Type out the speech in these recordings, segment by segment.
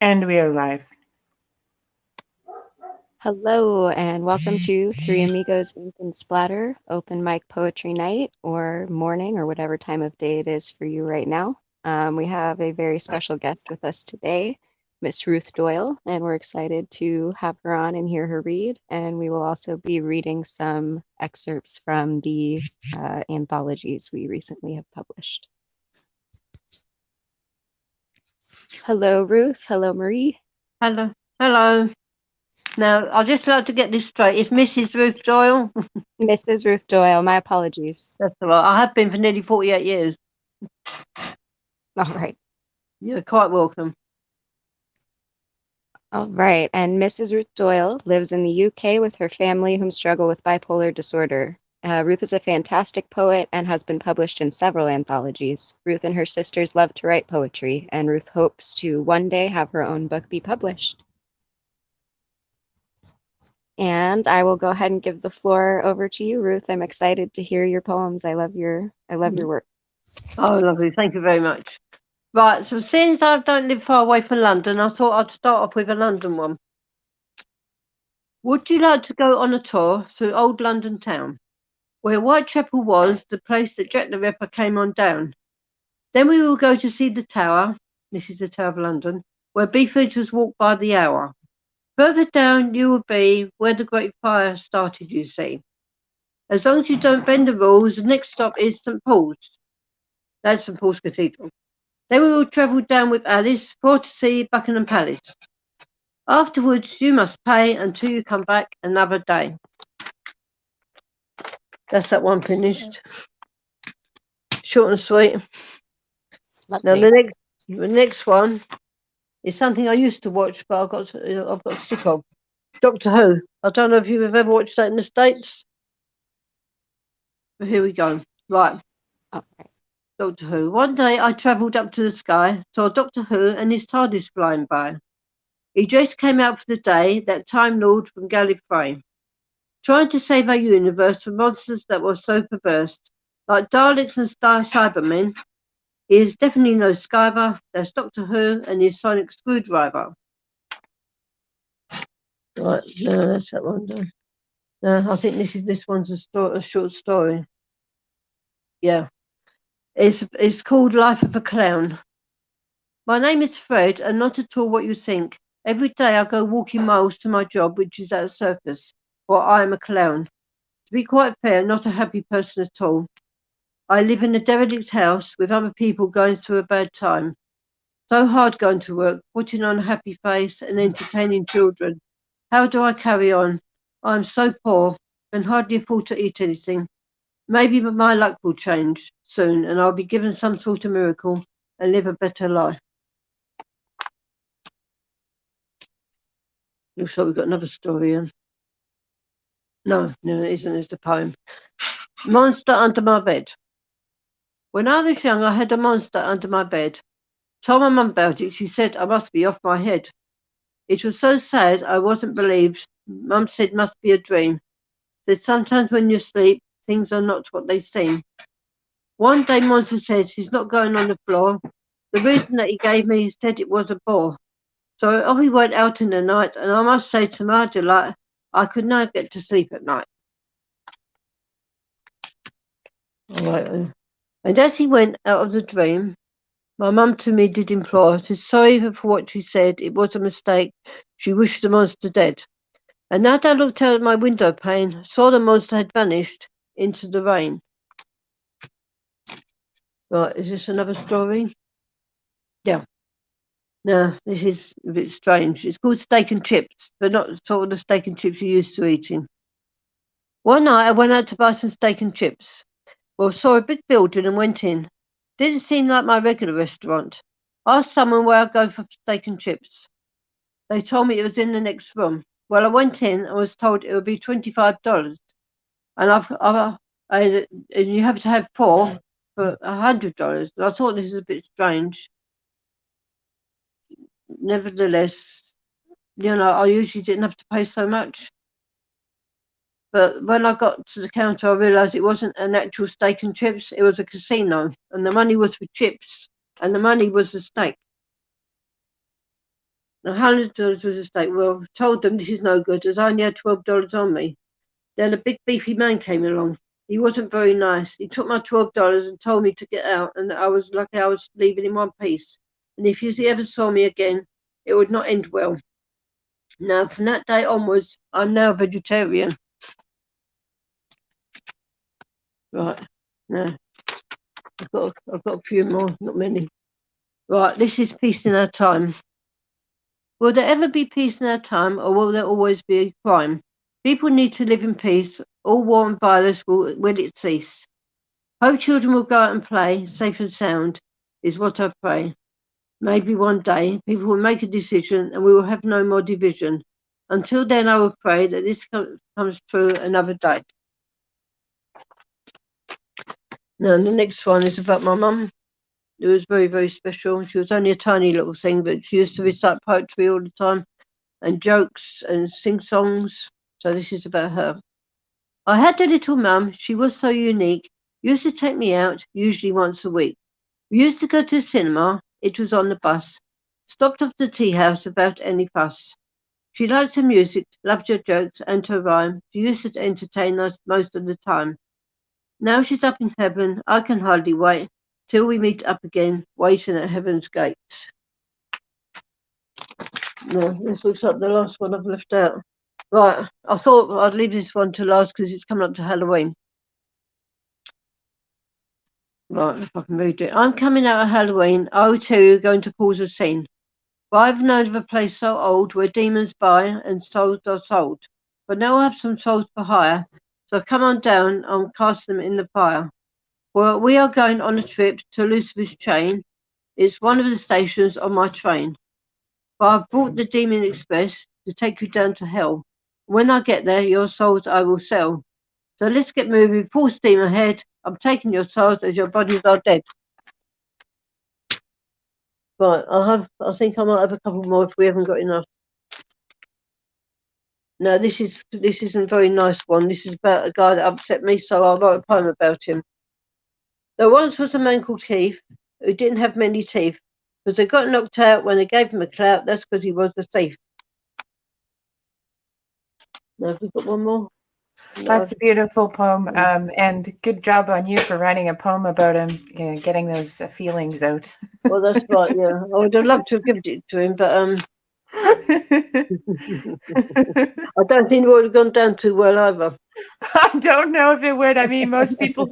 And we are live. Hello, and welcome to Three Amigos Ink and Splatter open mic poetry night or morning or whatever time of day it is for you right now. We have a very special guest with us today, Miss Ruth Doyle, and we're excited to have her on and hear her read. And we will also be reading some excerpts from the anthologies we recently have published. Hello, Ruth. Hello, Marie. Hello. Hello. Now, I'd just like to get this straight. It's Mrs. Ruth Doyle. Mrs. Ruth Doyle, my apologies. That's all right. I have been for nearly 48 years. All right. You're quite welcome. All right, and Mrs. Ruth Doyle lives in the UK with her family whom struggle with bipolar disorder. Ruth is a fantastic poet and has been published in several anthologies. Ruth and her sisters love to write poetry, and Ruth hopes to one day have her own book be published. And I will go ahead and give the floor over to you, Ruth. I'm excited to hear your poems. I love your work. Oh, lovely. Thank you very much. Right, so since I don't live far away from London, I thought I'd start off with a London one. Would you like to go on a tour through old London town, where Whitechapel was the place that Jack the Ripper came on down? Then we will go to see the Tower, this is the Tower of London, where beefeaters walk by the hour. Further down you will be where the Great Fire started, you see. As long as you don't bend the rules, the next stop is St. Paul's. That's St. Paul's Cathedral. Then we will travel down with Alice for to see Buckingham Palace. Afterwards, you must pay until you come back another day. That's that one finished. Short and sweet. Lovely. Now the next one is something I used to watch, but I've got sick of. Doctor Who. I don't know if you've ever watched that in the States. But here we go. Right. Okay. Doctor Who. One day I travelled up to the sky, saw Doctor Who and his TARDIS flying by. He just came out for the day, that Time Lord from Gallifrey, trying to save our universe from monsters that were so perverse, like Daleks and Cybermen. He is definitely no Skyver. That's Doctor Who and his sonic screwdriver. Right, no, that's that one done. No, I think this one's a short story. Yeah. It's called Life of a Clown. My name is Fred, and not at all what you think. Every day I go walking miles to my job, which is at a circus, for I am a clown. To be quite fair, not a happy person at all. I live in a derelict house with other people going through a bad time. So hard going to work, putting on a happy face and entertaining children. How do I carry on? I am so poor, can hardly afford to eat anything. Maybe my luck will change soon and I'll be given some sort of miracle and live a better life. Looks like we've got another story in. No, it isn't. It's a poem. Monster under my bed. When I was young, I had a monster under my bed. Told my mum about it. She said I must be off my head. It was so sad I wasn't believed. Mum said must be a dream. Said sometimes when you sleep, things are not what they seem. One day Monster said he's not going on the floor. The reason that he gave me, he said it was a bore. So off he went out in the night, and I must say to my delight, I could not get to sleep at night. All right. And as he went out of the dream, my mum to me did implore, "'Tis sorry for what she said, it was a mistake, she wished the monster dead. And as I looked out at my window pane, saw the monster had vanished into the rain." Right, is this another story? Yeah. No, this is a bit strange. It's called Steak and Chips, but not sort of the steak and chips you're used to eating. One night I went out to buy some steak and chips. Well, saw a big building and went in. Didn't seem like my regular restaurant. Asked someone where I go for steak and chips. They told me it was in the next room. Well, I went in and was told it would be $25, and and you have to have 4 for $100. And I thought this is a bit strange. Nevertheless, I usually didn't have to pay so much. But when I got to the counter, I realised it wasn't an actual steak and chips. It was a casino, and the money was for chips, and the money was the steak. $100 was a stake. Well, told them this is no good, as I only had $12 on me. Then a big beefy man came along. He wasn't very nice. He took my $12 and told me to get out, and that I was lucky I was leaving in one piece. And if he ever saw me again, it would not end well. Now, from that day onwards, I'm now a vegetarian. Right. Now, I've got a few more, not many. Right, this is Peace in Our Time. Will there ever be peace in our time, or will there always be a crime? People need to live in peace. All war and violence will it cease. Hope children will go out and play, safe and sound, is what I pray. Maybe one day people will make a decision and we will have no more division. Until then, I will pray that this comes true another day. Now, the next one is about my mum. It was very, very special. She was only a tiny little thing, but she used to recite poetry all the time and jokes and sing songs. So this is about her. I had a little mum. She was so unique. Used to take me out, usually once a week. We used to go to the cinema. It was on the bus. Stopped off the tea house without any fuss. She liked her music, loved her jokes and her rhyme. She used to entertain us most of the time. Now she's up in heaven. I can hardly wait till we meet up again, waiting at heaven's gates. No, this looks like the last one I've left out. Right, I thought I'd leave this one to last because it's coming up to Halloween. Right, if I can read it. I'm coming out of Halloween. I will tell you, going to cause a scene. But I've known of a place so old where demons buy and souls are sold. But now I have some souls for hire. So come on down and cast them in the fire. Well, we are going on a trip to Lucifer's Chain. It's one of the stations on my train. But I've bought the Demon Express to take you down to hell. When I get there, your souls I will sell. So let's get moving, full steam ahead. I'm taking your souls as your bodies are dead. Right, I think I might have a couple more if we haven't got enough. No, this isn't a very nice one. This is about a guy that upset me, so I'll write a poem about him. There once was a man called Heath who didn't have many teeth, because they got knocked out when they gave him a clout. That's because he was a thief. Now, have we got one more? No. That's a beautiful poem, and good job on you for writing a poem about him, getting those feelings out. Well, that's right, yeah. I would have loved to have given it to him, but I don't think it would have gone down too well either. I don't know if it would. I mean, most people.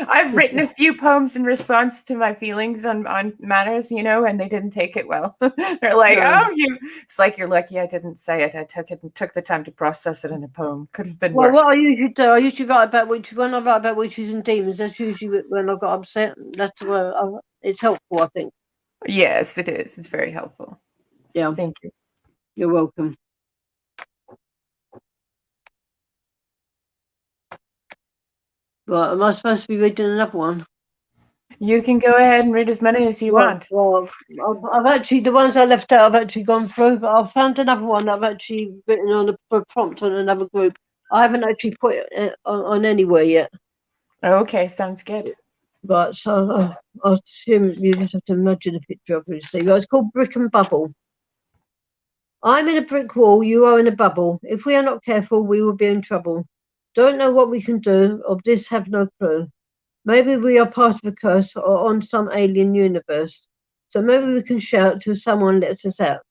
I've written a few poems in response to my feelings on matters, and they didn't take it well. They're like, No. "Oh, it's like you're lucky I didn't say it. I took the time to process it in a poem. Could have been Well, worse." what I usually do, I usually write about witches. When I write about witches and demons, that's usually when I got upset. That's where it's helpful, I think. Yes, it is. It's very helpful. Yeah. Thank you. You're welcome. Right, am I supposed to be reading another one? You can go ahead and read as many as you want. Well, I've actually, the ones I left out, I've actually gone through, but I've found another one I've actually written on a prompt on another group. I haven't actually put it on anywhere yet. Okay, sounds good. Right, so I assume you just have to imagine a picture of it. It's called Brick and Bubble. I'm in a brick wall, you are in a bubble. If we are not careful, we will be in trouble. Don't know what we can do, of this have no clue. Maybe we are part of a curse or on some alien universe. So maybe we can shout till someone lets us out.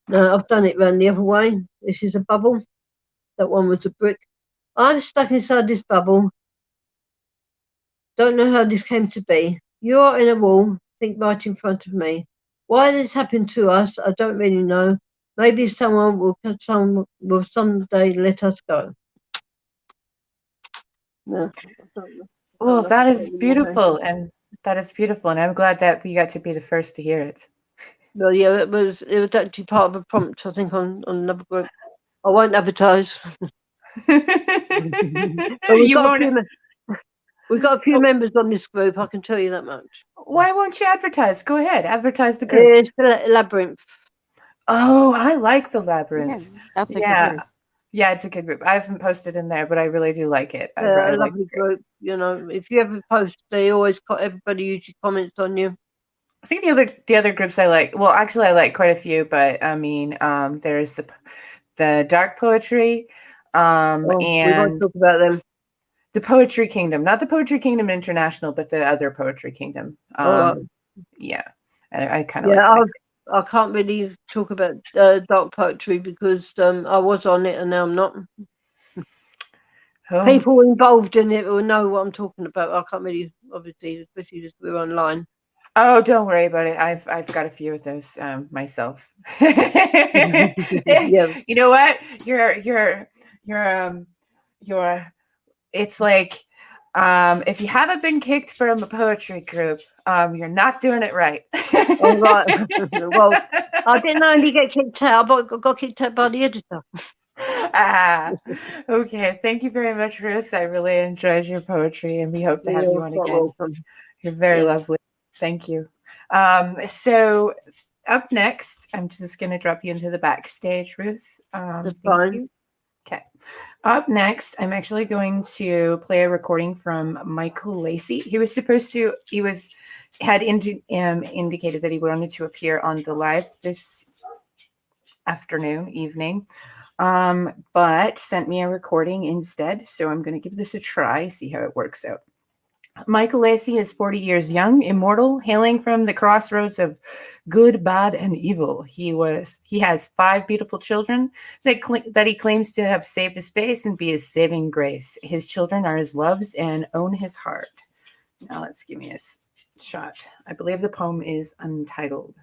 Now, I've done it round the other way. This is a bubble. That one was a brick. I'm stuck inside this bubble. Don't know how this came to be. You are in a wall, think right in front of me. Why this happened to us, I don't really know. Maybe someone will someday let us go. No, Well, that is beautiful, and I'm glad that we got to be the first to hear it. Well, yeah, it was actually part of a prompt, I think, on another group. I won't advertise. But we've got a few members on this group, I can tell you that much. Why won't you advertise? Go ahead, advertise the group. It's the Labyrinth. Oh, I like the Labyrinth. Yeah, that's a good group. Yeah, it's a good group. I haven't posted in there, but I really do like it. I love the group. If you ever post, everybody usually comments on you. I think the other groups I like. Well, actually, I like quite a few, but I mean, there's the dark poetry, We won't and talk about them. the Poetry Kingdom, not the Poetry Kingdom International, but the other Poetry Kingdom. All right. Yeah, I kind of like Yeah, that. I can't really talk about dark poetry because I was on it and now I'm not. Oh, People involved in it will know what I'm talking about. I can't really, obviously, especially as we're online. oh, don't worry about it. I've got a few of those myself. Yeah. You know what? You're it's like if you haven't been kicked from a poetry group, you're not doing it right. All right. Well, I didn't only get kicked out, but I got kicked out by the editor. Okay. Thank you very much, Ruth. I really enjoyed your poetry, and we hope to have you You're on quite again. welcome. You're very Yeah. lovely. Thank you. So up next, I'm just going to drop you into the backstage, Ruth. That's Thank fine. you. Okay. Up next, I'm actually going to play a recording from Michael Lacy. Had indicated that he wanted to appear on the live this evening, but sent me a recording instead. So I'm going to give this a try, see how it works out. Michael Lacy is 40 years young, immortal, hailing from the crossroads of good, bad, and evil. He has 5 beautiful children that he claims to have saved his face and be his saving grace. His children are his loves and own his heart. Now let's give me a shot. I believe the poem is Untitled.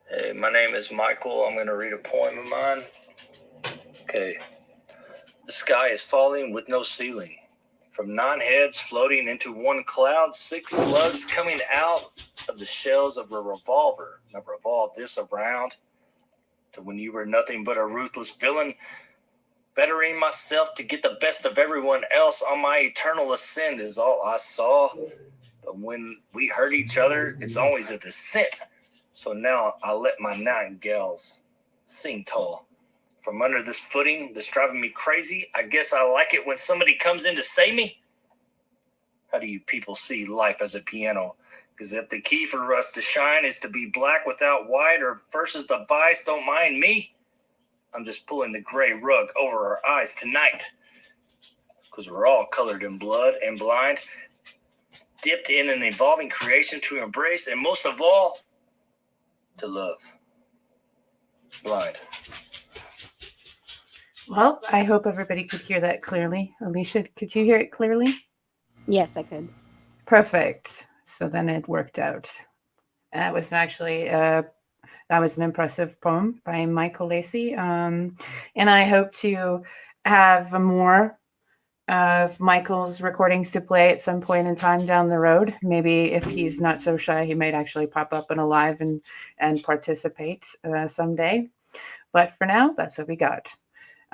Hey, my name is Michael. I'm going to read a poem of mine. Okay. The sky is falling with no ceiling. From 9 heads floating into one cloud, 6 slugs coming out of the shells of a revolver. I've revolved this around to when you were nothing but a ruthless villain, bettering myself to get the best of everyone else on my eternal ascent is all I saw. But when we hurt each other, it's always a descent. So now I let my nightingales sing tall. From under this footing that's driving me crazy, I guess I like it when somebody comes in to save me. How do you people see life as a piano? Because if the key for us to shine is to be black without white, or versus the vice, don't mind me. I'm just pulling the gray rug over our eyes tonight. Because we're all colored in blood and blind, dipped in an evolving creation to embrace, and most of all, to love. Blind. Well, I hope everybody could hear that clearly. Alicia, could you hear it clearly? Yes, I could. Perfect. So then it worked out. That was actually that was an impressive poem by Michael Lacy. And I hope to have more of Michael's recordings to play at some point in time down the road. Maybe if he's not so shy, he might actually pop up in a live and participate someday. But for now, that's what we got.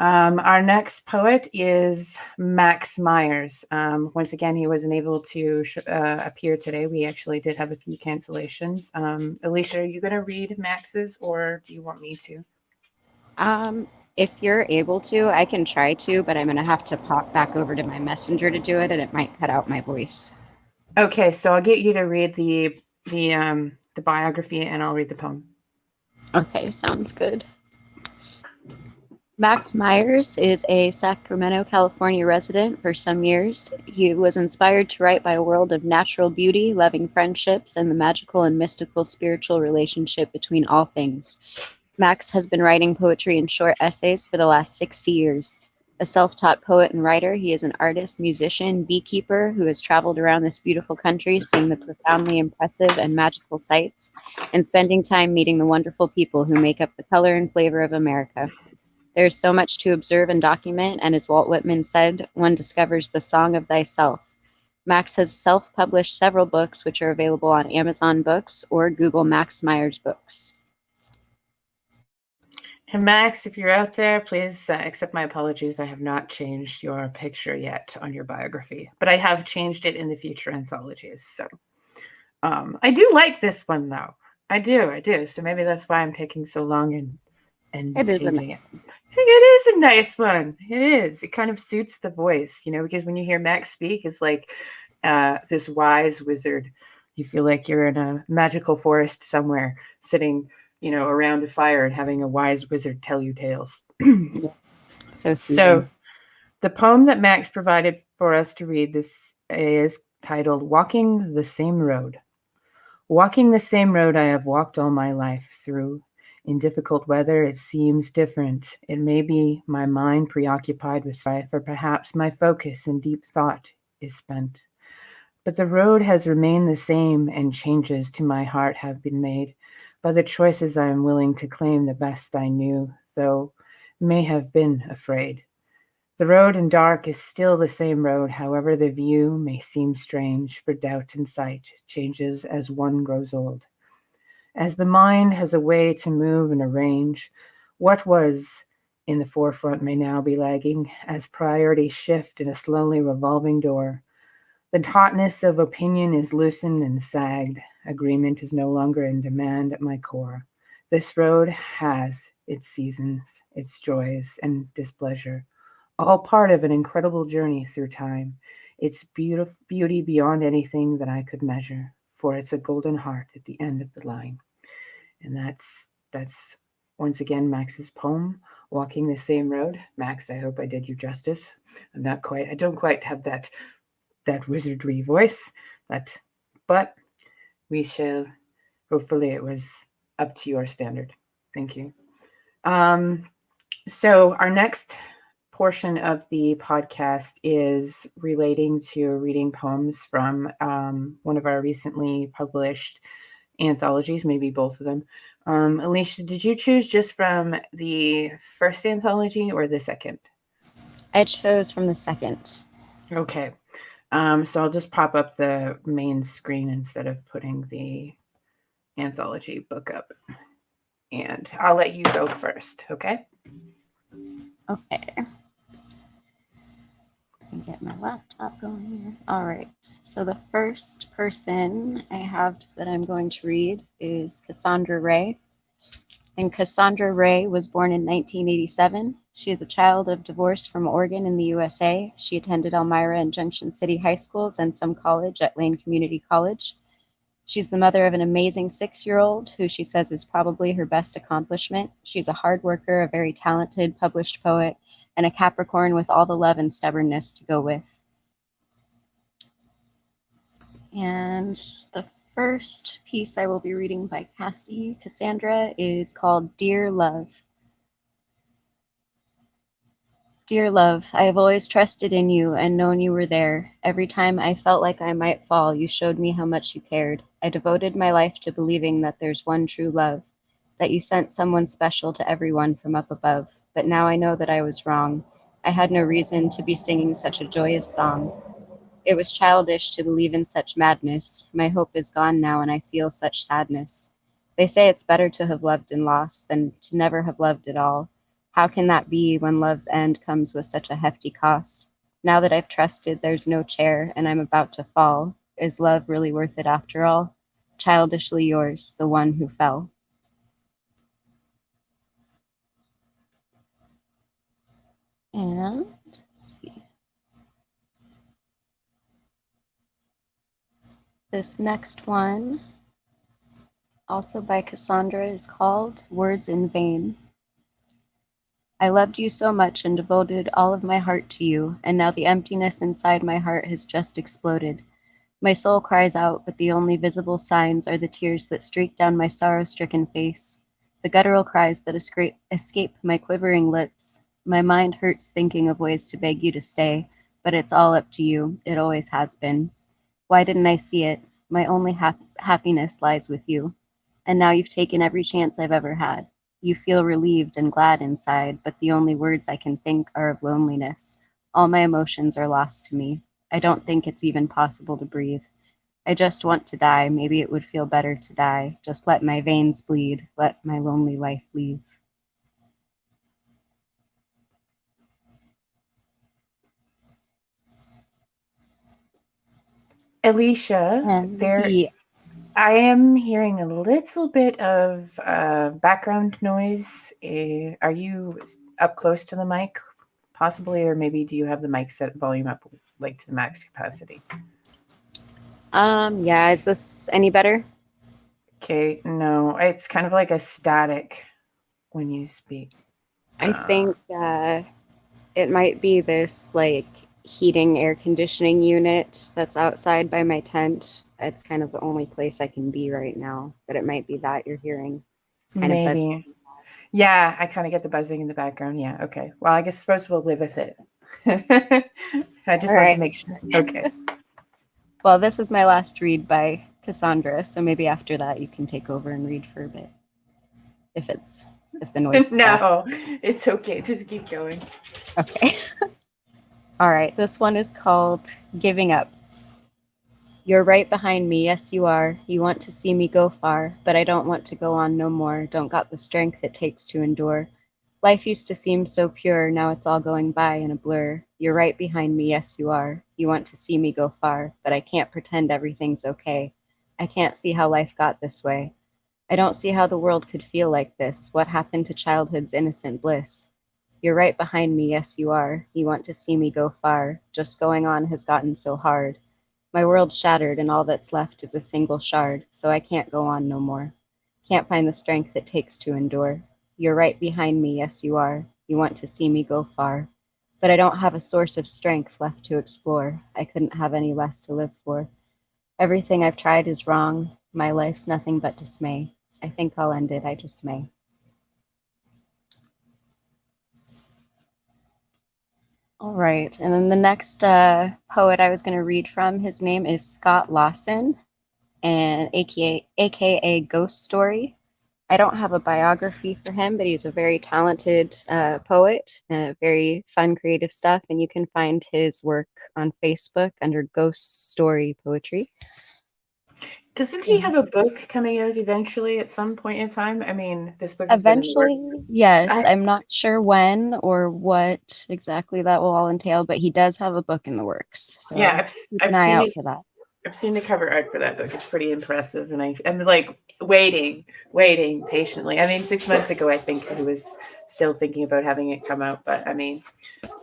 Our next poet is Max Myers. Once again, he wasn't able to appear today. We actually did have a few cancellations. Alicia, are you going to read Max's, or do you want me to? If you're able to, I can try to, but I'm going to have to pop back over to my messenger to do it, and it might cut out my voice. Okay, so I'll get you to read the biography, and I'll read the poem. Okay, sounds good. Max Myers is a Sacramento, California resident for some years. He was inspired to write by a world of natural beauty, loving friendships, and the magical and mystical spiritual relationship between all things. Max has been writing poetry and short essays for the last 60 years. A self-taught poet and writer, he is an artist, musician, beekeeper who has traveled around this beautiful country, seeing the profoundly impressive and magical sights, and spending time meeting the wonderful people who make up the color and flavor of America. There is so much to observe and document, and as Walt Whitman said, one discovers the song of thyself. Max has self-published several books which are available on Amazon Books or Google Max Myers Books. And Max, if you're out there, please accept my apologies. I have not changed your picture yet on your biography, but I have changed it in the future anthologies. So I do like this one, though. I do. So maybe that's why I'm taking so long and It is a changing nice it. It is a nice one. It is. It kind of suits the voice, because when you hear Max speak, it's like this wise wizard. You feel like you're in a magical forest somewhere, sitting, around a fire and having a wise wizard tell you tales. Yes, so soothing. So the poem that Max provided for us to read this is titled Walking the Same Road. Walking the same road I have walked all my life through. In difficult weather, it seems different. It may be my mind preoccupied with strife, or perhaps my focus and deep thought is spent. But the road has remained the same, and changes to my heart have been made by the choices I am willing to claim the best I knew, though may have been afraid. The road in dark is still the same road, however the view may seem strange, for doubt and sight changes as one grows old. As the mind has a way to move and arrange, what was in the forefront may now be lagging, as priorities shift in a slowly revolving door. The tautness of opinion is loosened and sagged. Agreement is no longer in demand at my core. This road has its seasons, its joys and displeasure, all part of an incredible journey through time. Its beauty beyond anything that I could measure, for it's a golden heart at the end of the line. And that's once again Max's poem, Walking the Same Road. Max, I hope I did you justice. I don't quite have that wizardry voice, but we shall, hopefully it was up to your standard. Thank you. So our next portion of the podcast is relating to reading poems from one of our recently published anthologies, maybe both of them. Alicia, did you choose just from the first anthology or the second? I chose from the second. Okay. So I'll just pop up the main screen instead of putting the anthology book up. And I'll let you go first, okay? Okay. Let me get my laptop going here. All right. So the first person I have that I'm going to read is Cassandra Ray. And Cassandra Ray was born in 1987. She is a child of divorce from Oregon in the USA. She attended Elmira and Junction City high schools and some college at Lane Community College. She's the mother of an amazing 6-year-old who she says is probably her best accomplishment. She's a hard worker, a very talented published poet, and a Capricorn with all the love and stubbornness to go with. And the first piece I will be reading by Cassandra is called Dear Love. Dear love, I have always trusted in you and known you were there. Every time I felt like I might fall, you showed me how much you cared. I devoted my life to believing that there's one true love, that you sent someone special to everyone from up above. But now I know that I was wrong. I had no reason to be singing such a joyous song. It was childish to believe in such madness. My hope is gone now and I feel such sadness. They say it's better to have loved and lost than to never have loved at all. How can that be when love's end comes with such a hefty cost? Now that I've trusted there's no chair and I'm about to fall, is love really worth it after all? Childishly yours, the one who fell. And let's see. This next one, also by Cassandra, is called Words in Vain. I loved you so much and devoted all of my heart to you, and now the emptiness inside my heart has just exploded. My soul cries out, but the only visible signs are the tears that streak down my sorrow-stricken face, the guttural cries that escape my quivering lips. My mind hurts thinking of ways to beg you to stay, but it's all up to you. It always has been. Why didn't I see it? My only happiness lies with you. And now you've taken every chance I've ever had. You feel relieved and glad inside, but the only words I can think are of loneliness. All my emotions are lost to me. I don't think it's even possible to breathe. I just want to die. Maybe it would feel better to die. Just let my veins bleed. Let my lonely life leave. Alicia, Yes. I am hearing a little bit of background noise. Are you up close to the mic, possibly, or maybe do you have the mic set volume up like to the max capacity? Yeah, is this any better? Okay, no, it's kind of like a static when you speak. I think it might be this like heating air conditioning unit that's outside by my tent. It's kind of the only place I can be right now, but it might be that you're hearing. It's kind of buzzing. Maybe. Yeah, I kind of get the buzzing in the background. Yeah, okay. Well, I guess suppose we'll live with it. I just All wanted right. to make sure. Okay. Well, this is my last read by Cassandra, so maybe after that you can take over and read for a bit. If the noise is bad. No, it's okay. Just keep going. Okay. All right. This one is called Giving Up. You're right behind me, yes you are. You want to see me go far, but I don't want to go on no more. Don't got the strength it takes to endure. Life used to seem so pure, now it's all going by in a blur. You're right behind me, yes you are. You want to see me go far, but I can't pretend everything's okay. I can't see how life got this way. I don't see how the world could feel like this. What happened to childhood's innocent bliss? You're right behind me, yes you are. You want to see me go far. Just going on has gotten so hard. My world's shattered and all that's left is a single shard, so I can't go on no more. Can't find the strength it takes to endure. You're right behind me, yes you are. You want to see me go far. But I don't have a source of strength left to explore. I couldn't have any less to live for. Everything I've tried is wrong. My life's nothing but dismay. I think I'll end it, I just may. All right, and then the next poet I was going to read from, his name is Scott Lawson, and aka Ghost Story. I don't have a biography for him, but he's a very talented poet, very fun, creative stuff, and you can find his work on Facebook under Ghost Story Poetry. Doesn't he have a book coming out eventually at some point in time? I mean, this book has Eventually, been in the works. yes. I'm not sure when or what exactly that will all entail, but he does have a book in the works. So Yeah, keep an eye out for that. I've seen the cover art for that book. It's pretty impressive, and I'm like waiting patiently. I mean, 6 months ago, I think he was still thinking about having it come out, but I mean,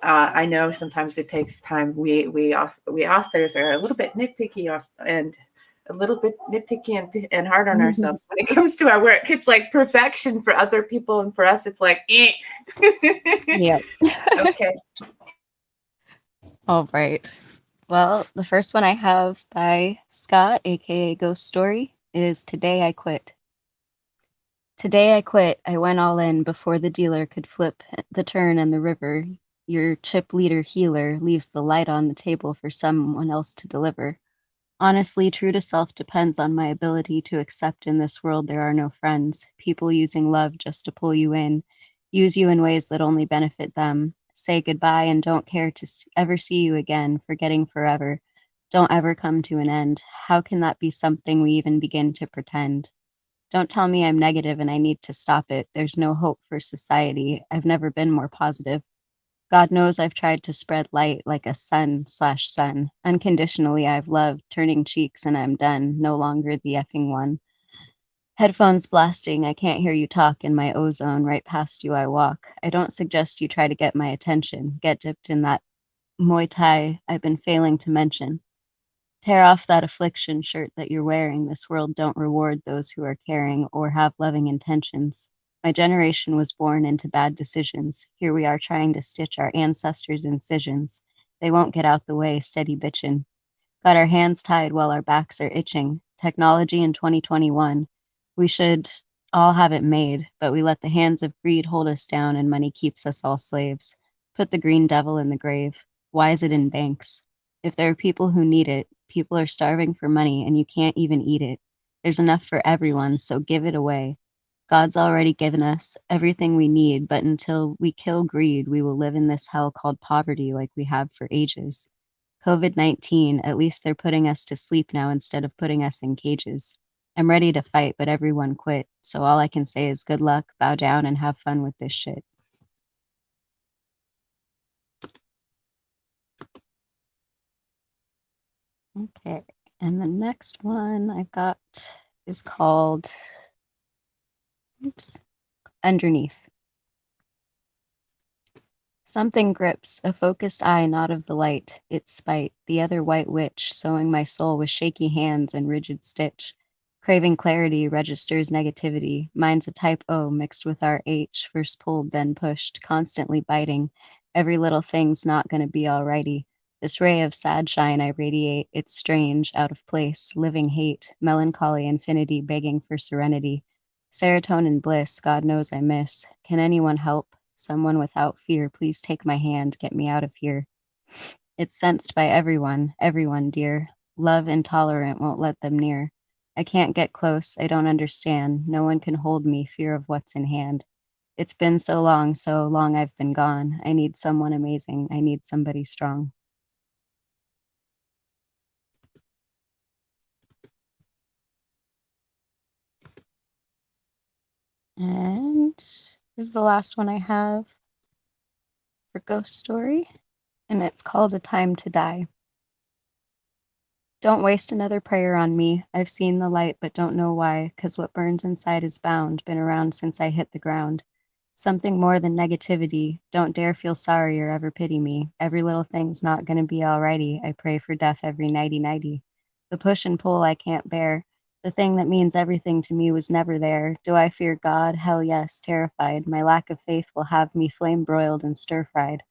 I know sometimes it takes time. We authors are a little bit nitpicky and a little bit nitpicky and hard on ourselves when it comes to our work. It's like perfection for other people, and for us, it's like, eh. Yeah. Okay. All right. Well, the first one I have by Scott, aka Ghost Story, is Today I Quit. Today I quit. I went all in before the dealer could flip the turn and the river. Your chip leader healer leaves the light on the table for someone else to deliver. Honestly, true to self depends on my ability to accept in this world there are no friends, people using love just to pull you in, use you in ways that only benefit them, say goodbye and don't care to ever see you again, forgetting forever, don't ever come to an end. How can that be something we even begin to pretend? Don't tell me I'm negative and I need to stop it. There's no hope for society. I've never been more positive. God knows I've tried to spread light like a sun/sun. Unconditionally, I've loved turning cheeks and I'm done, no longer the effing one. Headphones blasting, I can't hear you talk in my ozone, right past you I walk. I don't suggest you try to get my attention, get dipped in that Muay Thai I've been failing to mention. Tear off that affliction shirt that you're wearing. This world don't reward those who are caring or have loving intentions. My generation was born into bad decisions. Here we are trying to stitch our ancestors' incisions. They won't get out the way, steady bitchin'. Got our hands tied while our backs are itching. Technology in 2021. We should all have it made, but we let the hands of greed hold us down and money keeps us all slaves. Put the green devil in the grave. Why is it in banks? If there are people who need it, people are starving for money and you can't even eat it. There's enough for everyone, so give it away. God's already given us everything we need, but until we kill greed, we will live in this hell called poverty like we have for ages. COVID-19, at least they're putting us to sleep now instead of putting us in cages. I'm ready to fight, but everyone quit. So all I can say is good luck, bow down, and have fun with this shit. Okay, and the next one I've got is called, Underneath. Something grips, a focused eye not of the light, its spite, the other white witch, sewing my soul with shaky hands and rigid stitch. Craving clarity registers negativity, mine's a type O mixed with our H, first pulled, then pushed, constantly biting. Every little thing's not gonna be alrighty. This ray of sad shine I radiate, it's strange, out of place, living hate, melancholy infinity begging for serenity. Serotonin bliss, God knows I miss. Can anyone help? Someone without fear, please take my hand, get me out of here. It's sensed by everyone, everyone, dear. Love intolerant won't let them near. I can't get close, I don't understand. No one can hold me, fear of what's in hand. It's been so long I've been gone. I need someone amazing, I need somebody strong. And this is the last one I have for Ghost Story, and it's called A Time to Die. Don't waste another prayer on me. I've seen the light, but don't know why, 'cause what burns inside is bound, been around since I hit the ground. Something more than negativity. Don't dare feel sorry or ever pity me. Every little thing's not gonna be alrighty. I pray for death every nighty-nighty. The push and pull I can't bear. The thing that means everything to me was never there. Do I fear God? Hell yes, terrified. My lack of faith will have me flame-broiled and stir-fried.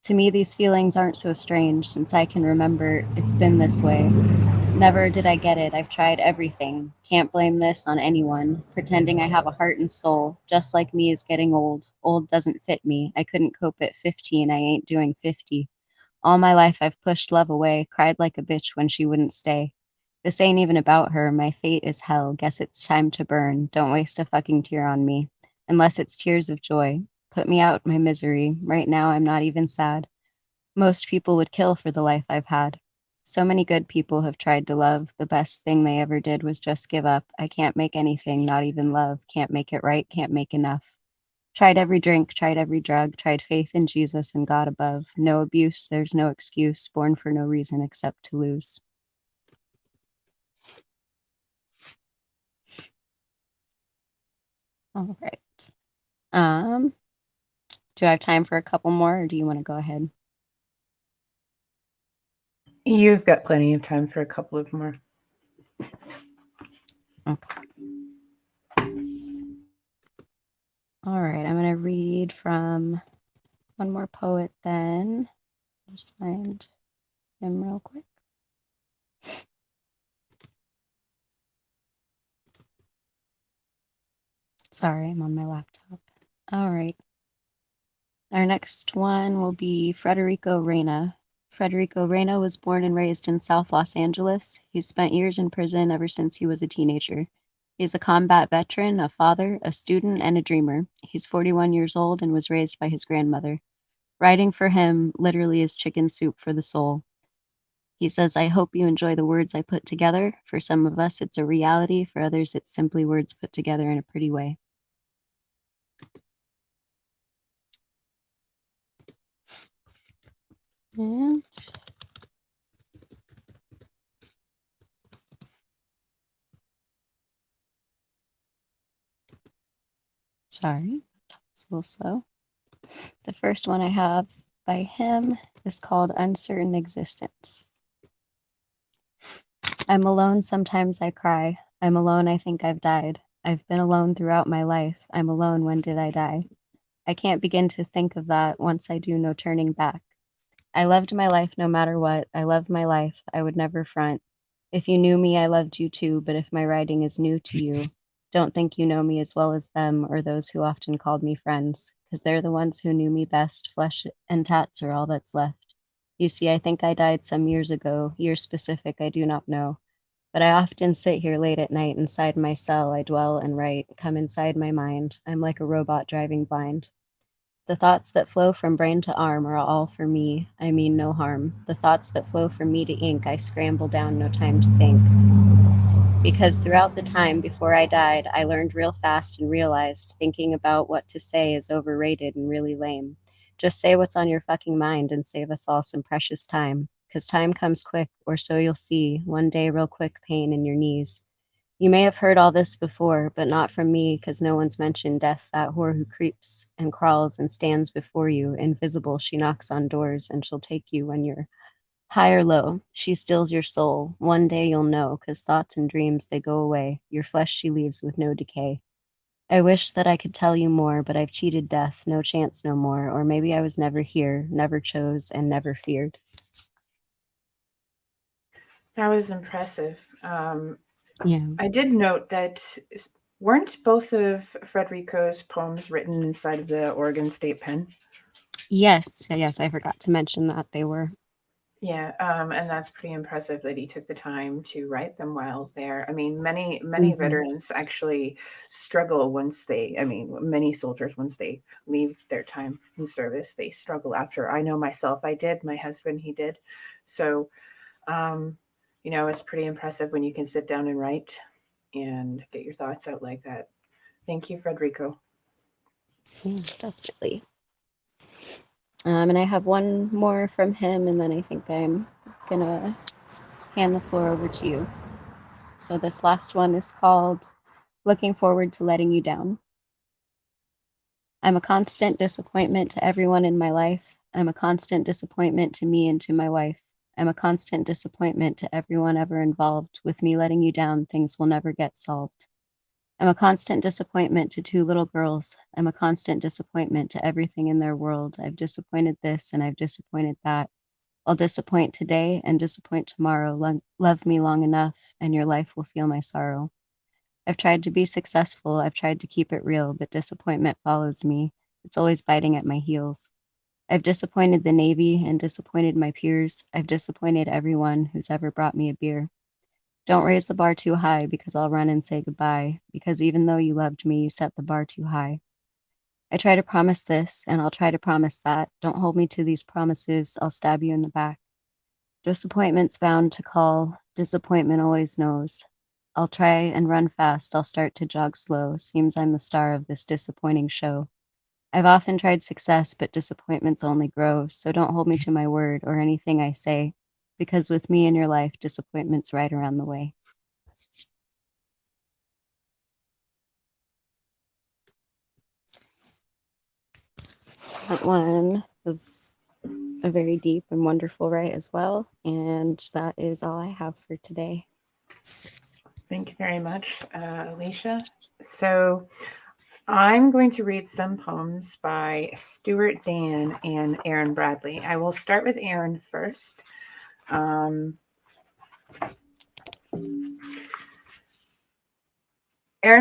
To me, these feelings aren't so strange, since I can remember it's been this way. Never did I get it. I've tried everything. Can't blame this on anyone. Pretending I have a heart and soul, just like me, is getting old. Old doesn't fit me. I couldn't cope at 15. I ain't doing 50. All my life I've pushed love away, cried like a bitch when she wouldn't stay. This ain't even about her. My fate is hell. Guess it's time to burn. Don't waste a fucking tear on me. Unless it's tears of joy. Put me out my misery. Right now I'm not even sad. Most people would kill for the life I've had. So many good people have tried to love. The best thing they ever did was just give up. I can't make anything, not even love. Can't make it right, can't make enough. Tried every drink, tried every drug, tried faith in Jesus and God above. No abuse, there's no excuse, born for no reason except to lose. All right. Do I have time for a couple more, or do you want to go ahead? You've got plenty of time for a couple of more. Okay. All right, I'm going to read from one more poet then. I'll just find him real quick. Sorry, I'm on my laptop. All right. Our next one will be Federico Reyna. Federico Reyna was born and raised in South Los Angeles. He's spent years in prison ever since he was a teenager. He's a combat veteran, a father, a student, and a dreamer. He's 41 years old and was raised by his grandmother. Writing for him literally is chicken soup for the soul. He says, I hope you enjoy the words I put together. For some of us, it's a reality. For others, it's simply words put together in a pretty way. And sorry, it's a little slow. The first one I have by him is called Uncertain Existence. I'm alone, sometimes I cry. I'm alone, I think I've died. I've been alone throughout my life. I'm alone, when did I die? I can't begin to think of that. Once I do, no turning back. I loved my life no matter what. I loved my life. I would never front. If you knew me, I loved you too, but if my writing is new to you, don't think you know me as well as them or those who often called me friends, because they're the ones who knew me best. Flesh and tats are all that's left. You see, I think I died some years ago. Year specific, I do not know. But I often sit here late at night inside my cell. I dwell and write, come inside my mind. I'm like a robot driving blind. The thoughts that flow from brain to arm are all for me. I mean no harm. The thoughts that flow from me to ink, I scramble down, no time to think. Because throughout the time before I died, I learned real fast and realized thinking about what to say is overrated and really lame. Just say what's on your fucking mind and save us all some precious time. 'Cause time comes quick, or so you'll see. One day, real quick pain in your knees. You may have heard all this before, but not from me, because no one's mentioned death, that whore who creeps and crawls and stands before you. Invisible, she knocks on doors, and she'll take you when you're high or low. She steals your soul. One day you'll know, because thoughts and dreams, they go away. Your flesh she leaves with no decay. I wish that I could tell you more, but I've cheated death, no chance no more. Or maybe I was never here, never chose, and never feared. That was impressive. Yeah. I did note that weren't both of Federico's poems written inside of the Oregon State Pen? Yes, I forgot to mention that they were. Yeah, and that's pretty impressive that he took the time to write them while there. I mean, many Mhm. veterans actually struggle once they, I mean, many soldiers, once they leave their time in service, they struggle after. I know myself, I did. My husband, he did. So, you know, it's pretty impressive when you can sit down and write and get your thoughts out like that. Thank you, Federico. Yeah, definitely. And I have one more from him, and then I think I'm gonna hand the floor over to you. So this last one is called Looking Forward to Letting You Down. I'm a constant disappointment to everyone in my life. I'm a constant disappointment to me and to my wife. I'm a constant disappointment to everyone ever involved. With me letting you down, things will never get solved. I'm a constant disappointment to two little girls. I'm a constant disappointment to everything in their world. I've disappointed this and I've disappointed that. I'll disappoint today and disappoint tomorrow. Love me long enough, and your life will feel my sorrow. I've tried to be successful. I've tried to keep it real, but disappointment follows me. It's always biting at my heels. I've disappointed the Navy and disappointed my peers. I've disappointed everyone who's ever brought me a beer. Don't raise the bar too high, because I'll run and say goodbye, because even though you loved me, you set the bar too high. I try to promise this, and I'll try to promise that. Don't hold me to these promises. I'll stab you in the back. Disappointment's bound to call. Disappointment always knows. I'll try and run fast. I'll start to jog slow. Seems I'm the star of this disappointing show. I've often tried success, but disappointments only grow. So don't hold me to my word or anything I say, because with me in your life, disappointment's right around the way. That one was a very deep and wonderful write as well. And that is all I have for today. Thank you very much, Alicia. So I'm going to read some poems by Stuart Dan and Aaron Bradley. I will start with Aaron first. Aaron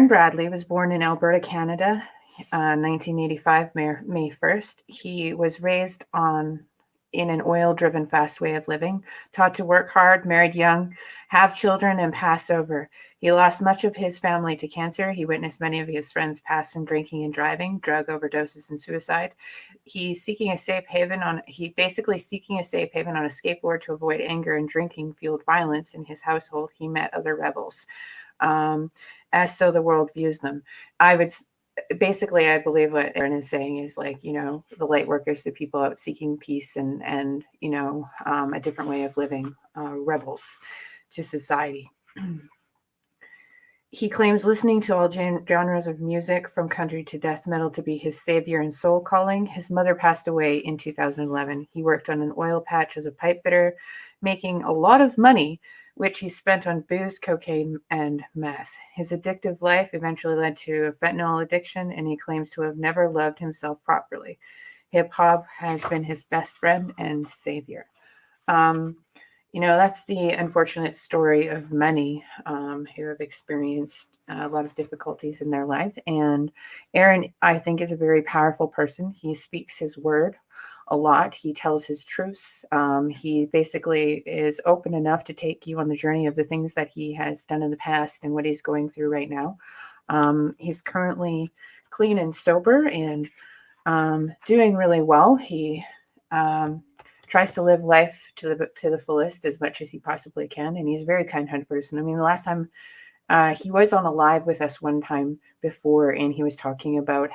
Bradley was born in Alberta, Canada, 1985, May 1st. He was raised in an oil-driven, fast way of living, taught to work hard, married young, have children, and pass over. He lost much of his family to cancer. He witnessed many of his friends pass from drinking and driving, drug overdoses, and suicide. He's seeking a safe haven on a skateboard to avoid anger and drinking-fueled violence in his household. He met other rebels. As so the world views them. I believe what Aaron is saying is like, you know, the light workers, the people out seeking peace and you know, a different way of living, rebels to society. He claims listening to all genres of music, from country to death metal, to be his savior and soul calling. His mother passed away in 2011. He worked on an oil patch as a pipe fitter, making a lot of money, which he spent on booze, cocaine, and meth. His addictive life eventually led to a fentanyl addiction, and he claims to have never loved himself properly. Hip-hop has been his best friend and savior. You know, that's the unfortunate story of many who have experienced a lot of difficulties in their life. And Aaron, I think, is a very powerful person. He speaks his word a lot. He tells his truths. He basically is open enough to take you on the journey of the things that he has done in the past and what he's going through right now. He's currently clean and sober and doing really well. He tries to live life to the fullest as much as he possibly can, and he's a very kind-hearted person. I mean, the last time he was on a live with us one time before, and he was talking about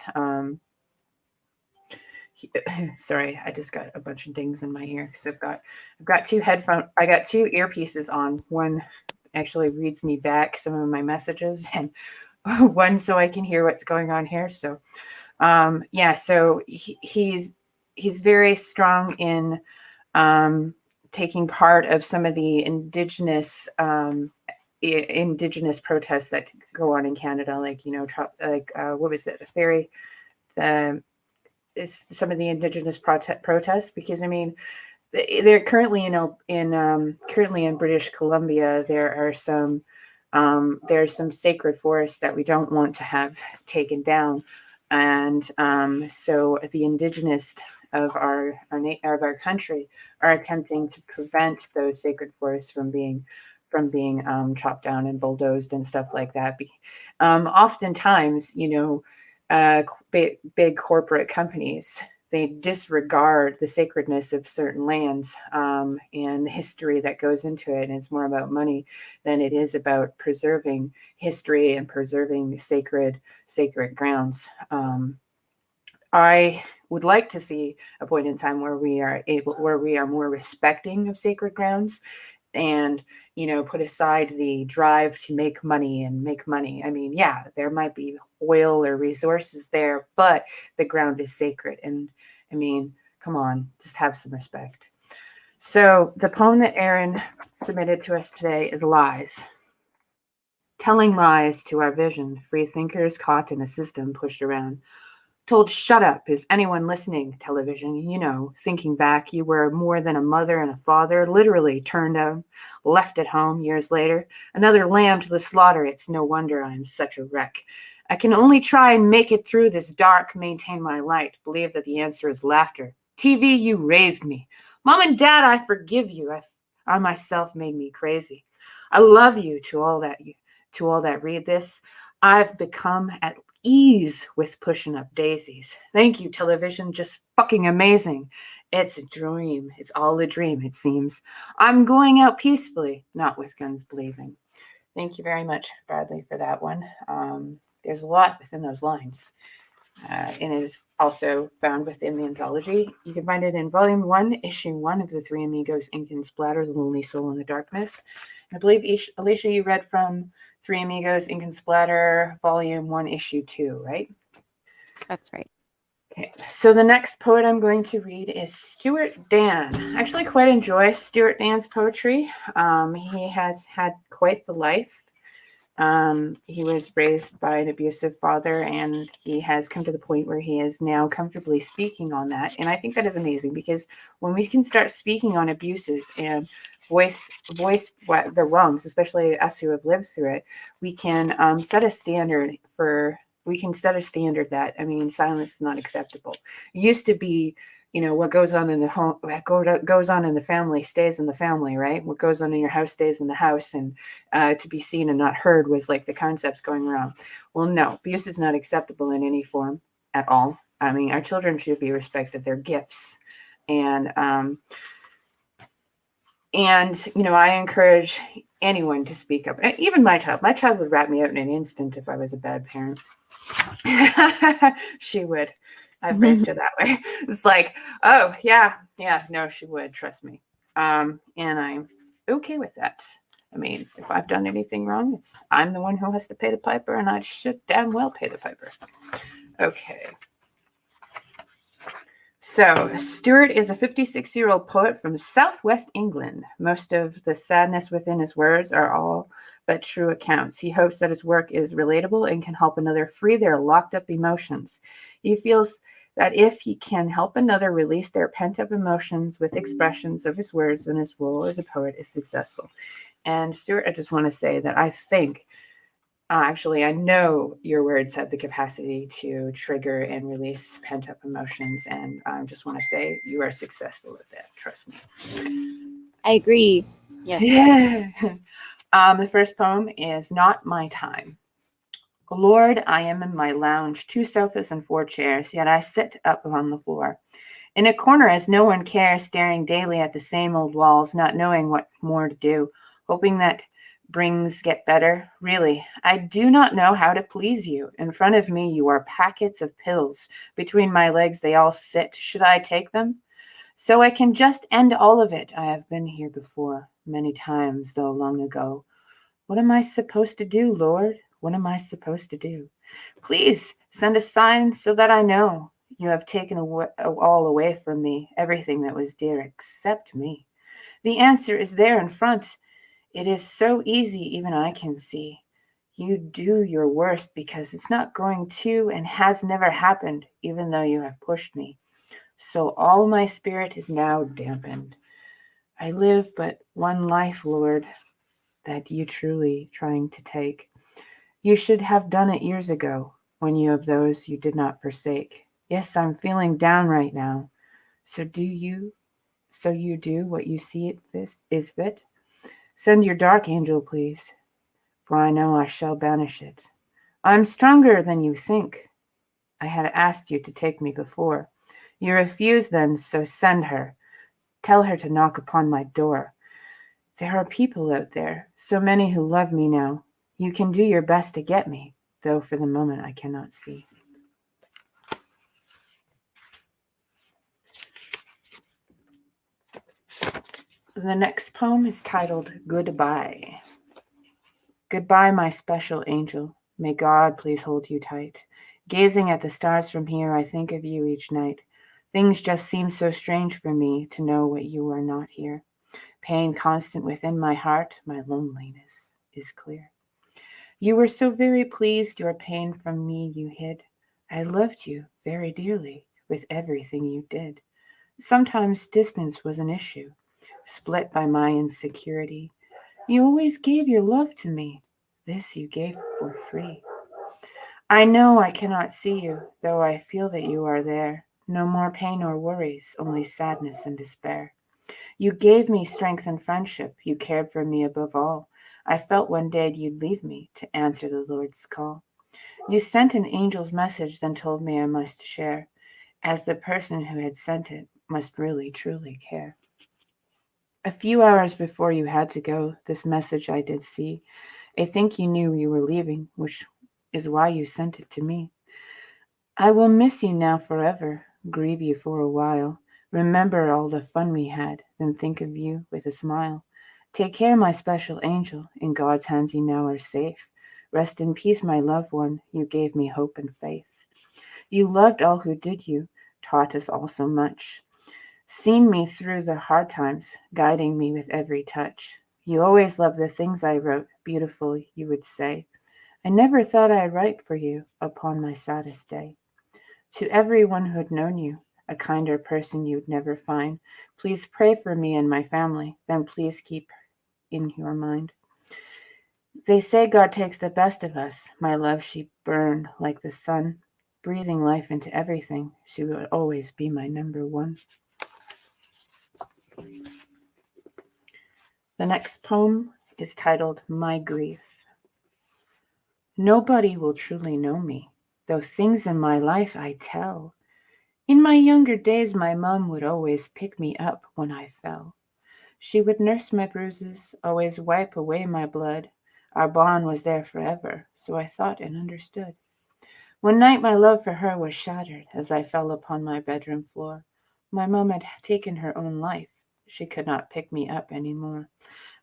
sorry, I just got a bunch of dings in my ear because I got two earpieces on. One actually reads me back some of my messages, and one so I can hear what's going on here. So so he's very strong in taking part of some of the indigenous protests that go on in Canada, like what was it, some of the indigenous protests, because I mean they're currently in British Columbia. There's some sacred forests that we don't want to have taken down, and so the indigenous of our country are attempting to prevent those sacred forests from being chopped down and bulldozed and stuff like that. Oftentimes, big corporate companies, they disregard the sacredness of certain lands and the history that goes into it. And it's more about money than it is about preserving history and preserving the sacred grounds. I would like to see a point in time where we are more respecting of sacred grounds, and put aside the drive to make money. I mean, yeah, there might be oil or resources there, but the ground is sacred. And I mean, come on, just have some respect. So the poem that Aaron submitted to us today is Lies. Telling lies to our vision, free thinkers caught in a system pushed around. Told shut up, is anyone listening? Television, thinking back, you were more than a mother and a father, literally turned out, left at home years later, another lamb to the slaughter. It's no wonder I'm such a wreck. I can only try and make it through this dark, maintain my light, believe that the answer is laughter. TV, you raised me. Mom and Dad, I forgive you. I myself made me crazy. I love you to all that read this. I've become at ease with pushing up daisies. Thank you, television. Just fucking amazing. It's a dream. It's all a dream, it seems. I'm going out peacefully, not with guns blazing. Thank you very much, Bradley, for that one. There's a lot within those lines. And it is also found within the anthology. You can find it in Volume 1, Issue 1 of the Three Amigos, Ink and Splatter, The Lonely Soul in the Darkness. And I believe, Alicia, you read from Three Amigos, Ink and Splatter, Volume 1, Issue 2, right? That's right. Okay, so the next poet I'm going to read is Stuart Dan. I actually quite enjoy Stuart Dan's poetry. He has had quite the life. He was raised by an abusive father, and he has come to the point where he is now comfortably speaking on that. And I think that is amazing, because when we can start speaking on abuses and voice what the wrongs, especially us who have lived through it, we can set a standard that, I mean, silence is not acceptable. It used to be, what goes on in the home, what goes on in the family stays in the family, right? What goes on in your house stays in the house, and to be seen and not heard was like the concepts going around. Well, no, abuse is not acceptable in any form at all. I mean, our children should be respected. They're gifts. And I encourage anyone to speak up. Even my child. My child would rat me out in an instant if I was a bad parent. She would. I've raised her that way. It's like, oh, yeah, no, she would. Trust me. And I'm okay with that. I mean, if I've done anything wrong, I'm the one who has to pay the piper, and I should damn well pay the piper. Okay. So, Stuart is a 56-year-old poet from Southwest England. Most of the sadness within his words are all but true accounts. He hopes that his work is relatable and can help another free their locked-up emotions. He feels that if he can help another release their pent-up emotions with expressions of his words, then his role as a poet is successful. And, Stuart, I just want to say that I think I know your words have the capacity to trigger and release pent-up emotions, and I just want to say you are successful at that. Trust me. I agree. Yes. Yeah. The first poem is Not My Time. Lord, I am in my lounge, 2 sofas and 4 chairs, yet I sit up on the floor. In a corner as no one cares, staring daily at the same old walls, not knowing what more to do, hoping that brings get better. Really, I do not know how to please you. In front of me, you are packets of pills. Between my legs, they all sit. Should I take them? So I can just end all of it. I have been here before, many times, though long ago. What am I supposed to do, Lord? What am I supposed to do? Please send a sign so that I know you have taken all away from me, everything that was dear except me. The answer is there in front. It is so easy, even I can see. You do your worst because it's not going to and has never happened, even though you have pushed me. So all my spirit is now dampened. I live but one life, Lord, that you truly trying to take. You should have done it years ago, when you of those you did not forsake. Yes, I'm feeling down right now. So you do what you see is fit? Send your dark angel, please, for I know I shall banish it. I'm stronger than you think. I had asked you to take me before. You refused then, so send her. Tell her to knock upon my door. There are people out there, so many who love me now. You can do your best to get me, though for the moment I cannot see. The next poem is titled Goodbye. Goodbye, my special angel. May God please hold you tight. Gazing at the stars from here, I think of you each night. Things just seem so strange for me to know what you are not here. Pain constant within my heart, my loneliness is clear. You were so very pleased, your pain from me you hid. I loved you very dearly with everything you did. Sometimes distance was an issue, split by my insecurity. You always gave your love to me. This you gave for free. I know I cannot see you, though I feel that you are there. No more pain or worries, only sadness and despair. You gave me strength and friendship. You cared for me above all. I felt one day you'd leave me to answer the Lord's call. You sent an angel's message, then told me I must share, as the person who had sent it must really, truly care. A few hours before you had to go, this message I did see. I think you knew you were leaving, which is why you sent it to me. I will miss you now forever, grieve you for a while. Remember all the fun we had, then think of you with a smile. Take care, my special angel, in God's hands you now are safe. Rest in peace, my loved one, you gave me hope and faith. You loved all who did you, taught us all so much. Seen me through the hard times, guiding me with every touch. You always loved the things I wrote, beautiful, you would say. I never thought I'd write for you upon my saddest day. To everyone who had known you, a kinder person you'd never find, please pray for me and my family, then please keep in your mind. They say God takes the best of us. My love, she burned like the sun, breathing life into everything. She would always be my number one. The next poem is titled My Grief. Nobody will truly know me, though things in my life I tell. In my younger days, my mum would always pick me up when I fell. She would nurse my bruises, always wipe away my blood. Our bond was there forever, so I thought and understood. One night my love for her was shattered as I fell upon my bedroom floor. My mum had taken her own life. She could not pick me up anymore.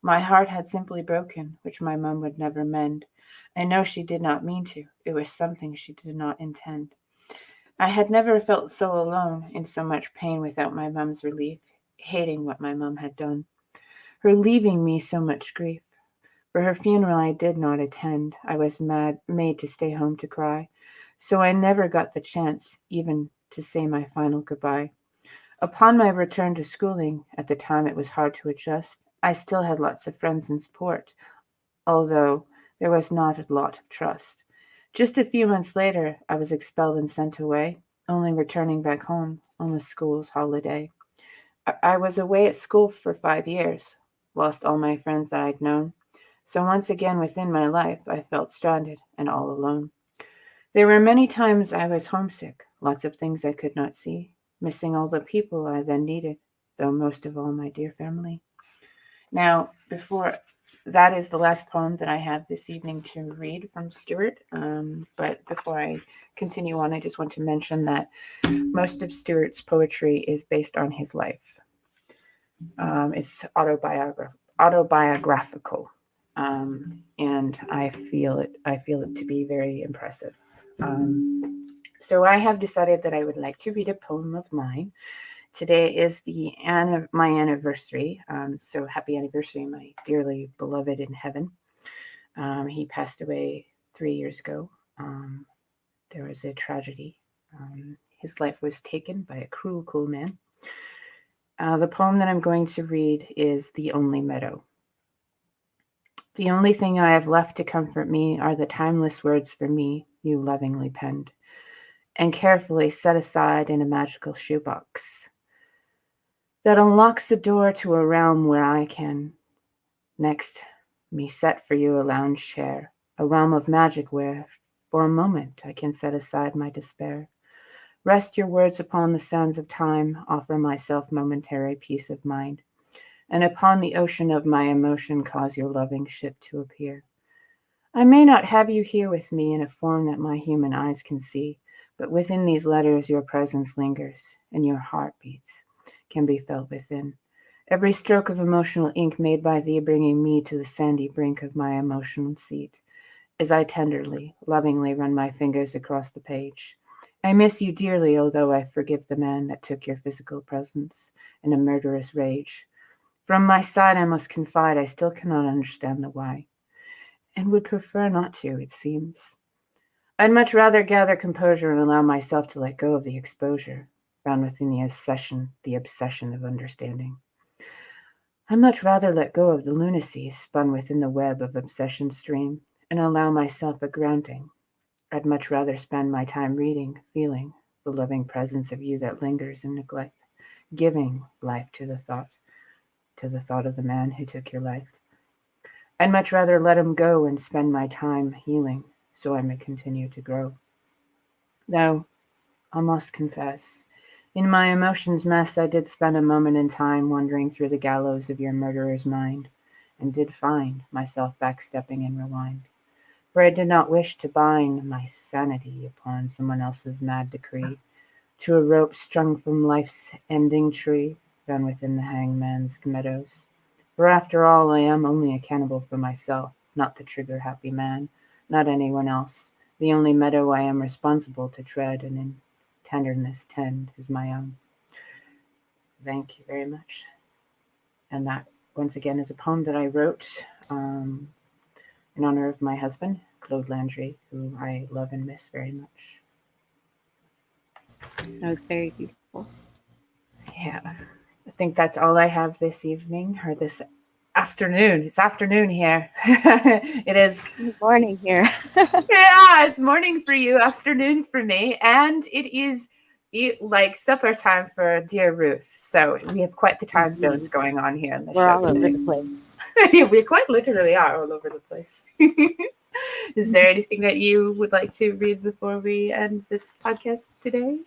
My heart had simply broken, which my mum would never mend. I know she did not mean to. It was something she did not intend. I had never felt so alone, in so much pain without my mum's relief, hating what my mum had done. Her leaving me so much grief. For her funeral I did not attend. I was made to stay home to cry. So I never got the chance even to say my final goodbye. Upon my return to schooling, at the time it was hard to adjust. I still had lots of friends and support, although there was not a lot of trust. Just a few months later, I was expelled and sent away, only returning back home on the school's holiday. I was away at school for 5 years, lost all my friends that I'd known. So once again within my life, I felt stranded and all alone. There were many times I was homesick, lots of things I could not see, missing all the people I then needed, though most of all my dear family. Now, that is the last poem that I have this evening to read from Stuart. But before I continue on, I just want to mention that most of Stuart's poetry is based on his life. It's autobiographical. and I feel it to be very impressive. So I have decided that I would like to read a poem of mine. Today is my anniversary. So happy anniversary, my dearly beloved in heaven. He passed away 3 years ago. There was a tragedy. His life was taken by a cruel man. The poem that I'm going to read is The Only Meadow. The only thing I have left to comfort me are the timeless words for me you lovingly penned and carefully set aside in a magical shoebox that unlocks the door to a realm where I can next me set for you a lounge chair, a realm of magic where for a moment I can set aside my despair. Rest your words upon the sands of time, offer myself momentary peace of mind, and upon the ocean of my emotion cause your loving ship to appear. I may not have you here with me in a form that my human eyes can see, but within these letters your presence lingers, and your heartbeats can be felt within. Every stroke of emotional ink made by thee bringing me to the sandy brink of my emotional seat, as I tenderly, lovingly run my fingers across the page. I miss you dearly, although I forgive the man that took your physical presence in a murderous rage. From my side I must confide I still cannot understand the why, and would prefer not to, it seems. I'd much rather gather composure and allow myself to let go of the exposure found within the obsession of understanding. I'd much rather let go of the lunacy spun within the web of obsession stream and allow myself a grounding. I'd much rather spend my time reading, feeling the loving presence of you that lingers in neglect, giving life to the thought of the man who took your life. I'd much rather let him go and spend my time healing so I may continue to grow. Though, I must confess, in my emotions mess I did spend a moment in time wandering through the gallows of your murderer's mind, and did find myself backstepping and rewind. For I did not wish to bind my sanity upon someone else's mad decree, to a rope strung from life's ending tree, found within the hangman's meadows. For after all, I am only accountable for myself, not the trigger-happy man, not anyone else. The only meadow I am responsible to tread and in tenderness tend is my own. Thank you very much. And that, once again, is a poem that I wrote in honor of my husband, Claude Landry, who I love and miss very much. That was very beautiful. Yeah, I think that's all I have this evening, or this afternoon. It's afternoon here. It is It's morning here. Yeah, it's morning for you, afternoon for me, and it is like supper time for dear Ruth. So we have quite the time zones going on here in the We're show all over today. the place. We quite literally are all over the place. Is there anything that you would like to read before we end this podcast today?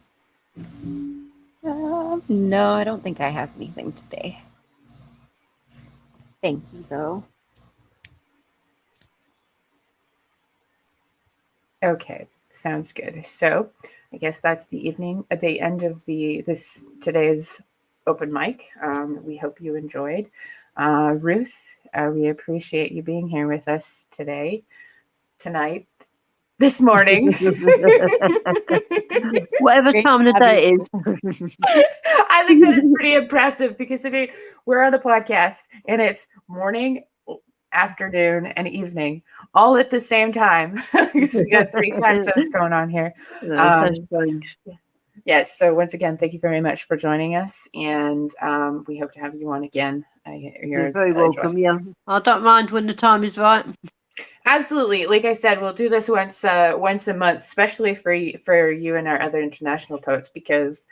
No, I don't think I have anything today. Thank you, though. Okay, sounds good. So I guess that's the evening at the end of today's open mic. We hope you enjoyed. Ruth, we appreciate you being here with us tonight, this morning. Whatever time of the day it is. I think that is pretty impressive because, I mean, we're on a podcast and it's morning, afternoon, and evening all at the same time. Because we got 3 time zones going on here. That's strange. Yes. So once again, thank you very much for joining us, and we hope to have you on again. You're very welcome. Yeah, I don't mind when the time is right. Absolutely. Like I said, we'll do this once a month, especially for you and our other international poets, because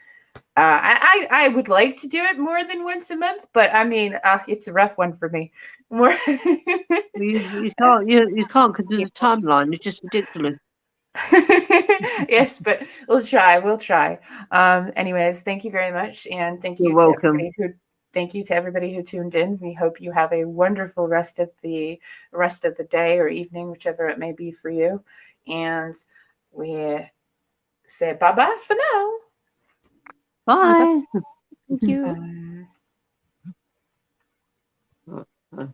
I would like to do it more than once a month, but I mean, it's a rough one for me. More. You can't because of the timeline. It's just ridiculous. Yes, but we'll try. Anyways, thank you very much, and thank you You're welcome. thank you to everybody who tuned in. We hope you have a wonderful rest of the day or evening, whichever it may be for you. And we say bye-bye for now. Bye. Thank you. Bye.